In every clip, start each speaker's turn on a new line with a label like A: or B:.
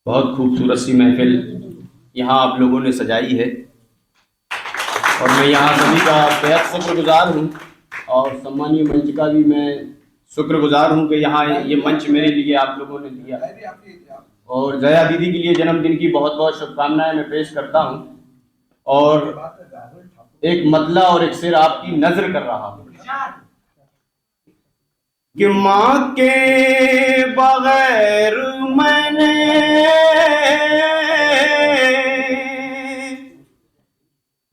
A: बहुत खूबसूरत सी महफ़िल यहाँ आप लोगों ने सजाई है और मैं यहाँ सभी का बेहद शुक्रगुज़ार हूँ और सम्मानीय मंच का भी मैं शुक्रगुज़ार हूँ कि यहाँ ये मंच मेरे लिए आप लोगों ने दिया। और जया दीदी के लिए जन्मदिन की बहुत बहुत शुभकामनाएं मैं पेश करता हूँ और एक मतला और एक शेर आपकी नज़र कर रहा हूँ कि माँ के बगैर मैंने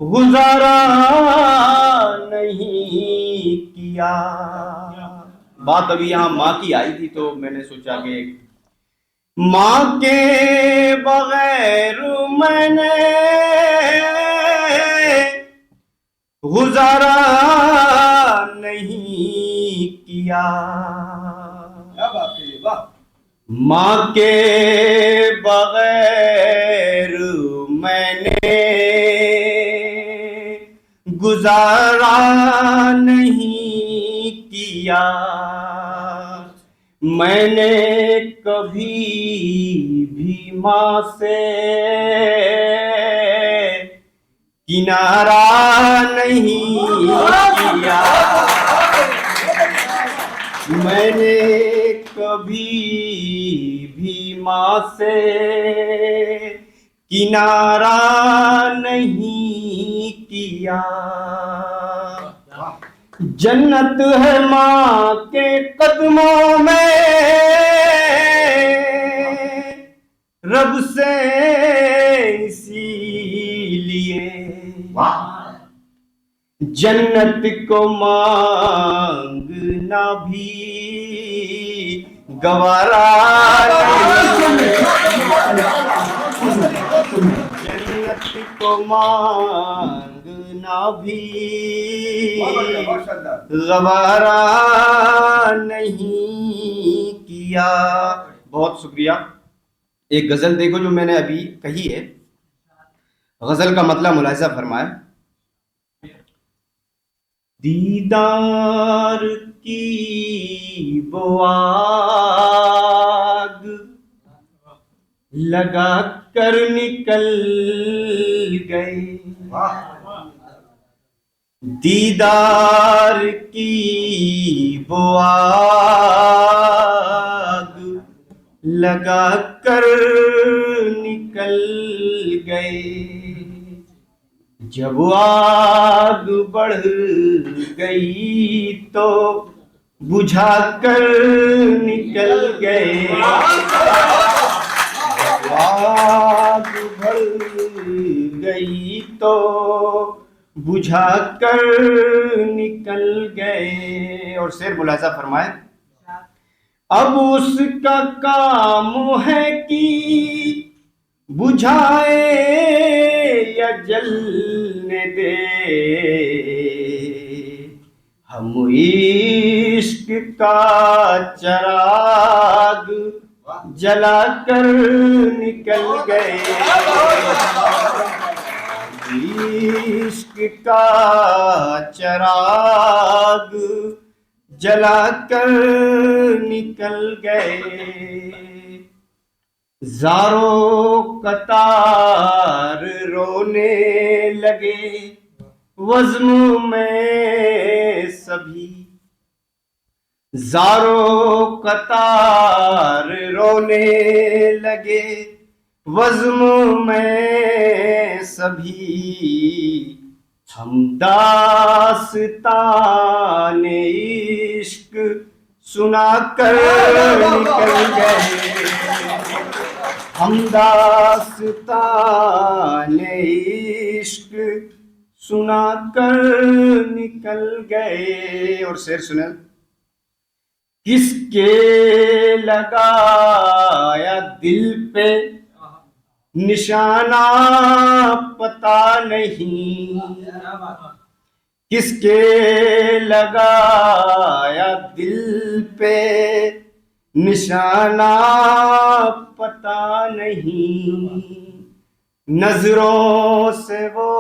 A: गुजारा नहीं किया। बात अभी यहाँ माँ की आई थी तो मैंने सोचा कि माँ के बगैर मैंने गुजारा नहीं किया। माँ के बगैर मैंने गुजारा नहीं किया। मैंने कभी भी माँ से किनारा नहीं किया। मैंने कभी भी माँ से किनारा नहीं किया। जन्नत है माँ के कदमों में, रब से इसीलिए जन्नत को मांगना भी गवारा जन्नत को मांगना भी गवारा नहीं किया। बहुत शुक्रिया। एक गजल देखो जो मैंने अभी कही है, गजल का मतलब मुलाहिजा फरमाए। दीदार की वो आग लगा कर निकल गए। दीदार की वो आग लगा कर निकल गए। जब आग बढ़ गई तो बुझा कर निकल गए। आग बढ़ गई तो बुझा कर निकल गए। और शेर मुलाहिजा फरमाए। अब उसका काम है कि बुझाए या जलने दे। हम इश्क का चराग जला कर निकल गए। इश्क का चराग जला कर निकल गए। ज़ारों कतार रोने लगे वज़्म में सभी। ज़ारों कतार रोने लगे वज़्म में सभी। हम दास्ताने इश्क सुना कर निकल गए। हम दास्ताने इश्क सुना कर निकल गए। और शेर सुने। किसके लगाया दिल पे निशाना पता नहीं। किसके लगाया दिल पे निशाना पता नहीं। नजरों से वो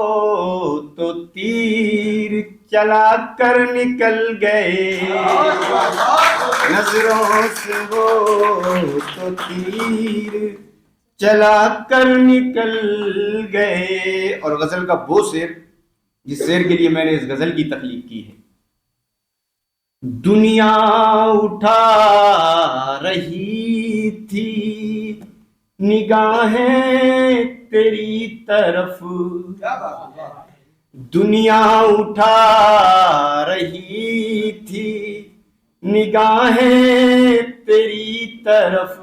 A: तो तीर चला कर निकल गए। नजरों से वो तो तीर चला कर निकल गए। और गजल का वो शेर जिस शेर के लिए मैंने इस गजल की तख्लीक की है। दुनिया उठा रही थी निगाहें तेरी तरफ, दुनिया उठा रही थी निगाहें तेरी तरफ,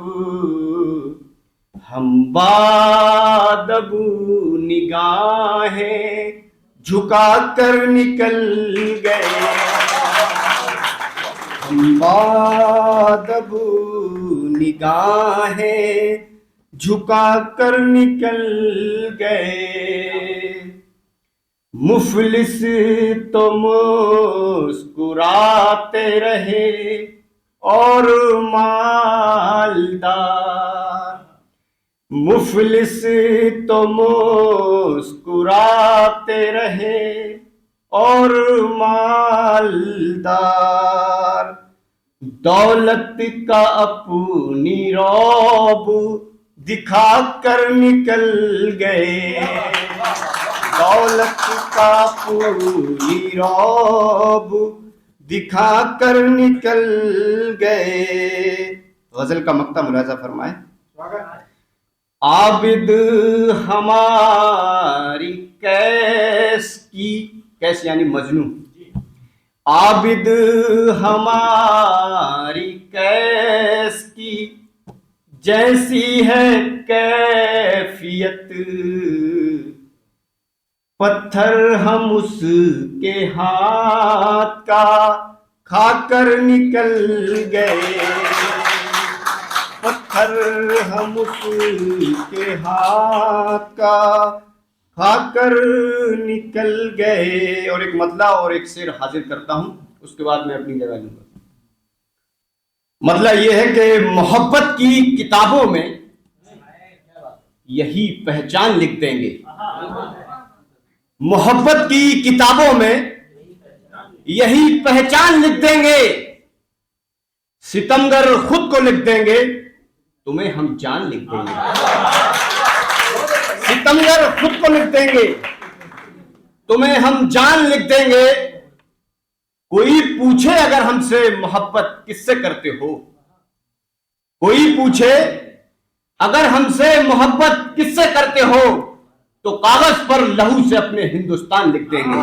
A: हम बादबू निगाहें झुका कर निकल गए, हम बादबू निगाहें झुका कर निकल गए। मुफलिस तो मुस्कुराते रहे और मालदार, मुफलिस तो मुस्कुराते रहे और मालदार, दौलत का अपनी रौब दिखा कर निकल गए, दौलत का पूरी रौब दिखा कर निकल गए। गजल का मक्ता मुलाजा फरमाए। आबिद हमारी कैस की, कैस यानी मजनू, आबिद हमारी कैस की जैसी है कैफियत, पत्थर हम उसके हाथ का खाकर निकल गए, पत्थर हम उसके हाथ का खाकर निकल गए। और एक मतला और एक शेर हाजिर करता हूं, उसके बाद मैं अपनी जगह लूंगा। मतला यह है कि मोहब्बत की किताबों में यही पहचान लिख देंगे, मोहब्बत की किताबों में यही पहचान लिख देंगे, सितमगर खुद को लिख देंगे, तुम्हें हम जान लिख देंगे, सितमगर खुद को लिख देंगे, तुम्हें हम जान लिख देंगे। कोई पूछे अगर हमसे मोहब्बत किससे करते हो, कोई पूछे अगर हमसे मोहब्बत किससे करते हो, तो कागज पर लहू से अपने हिंदुस्तान लिख देंगे।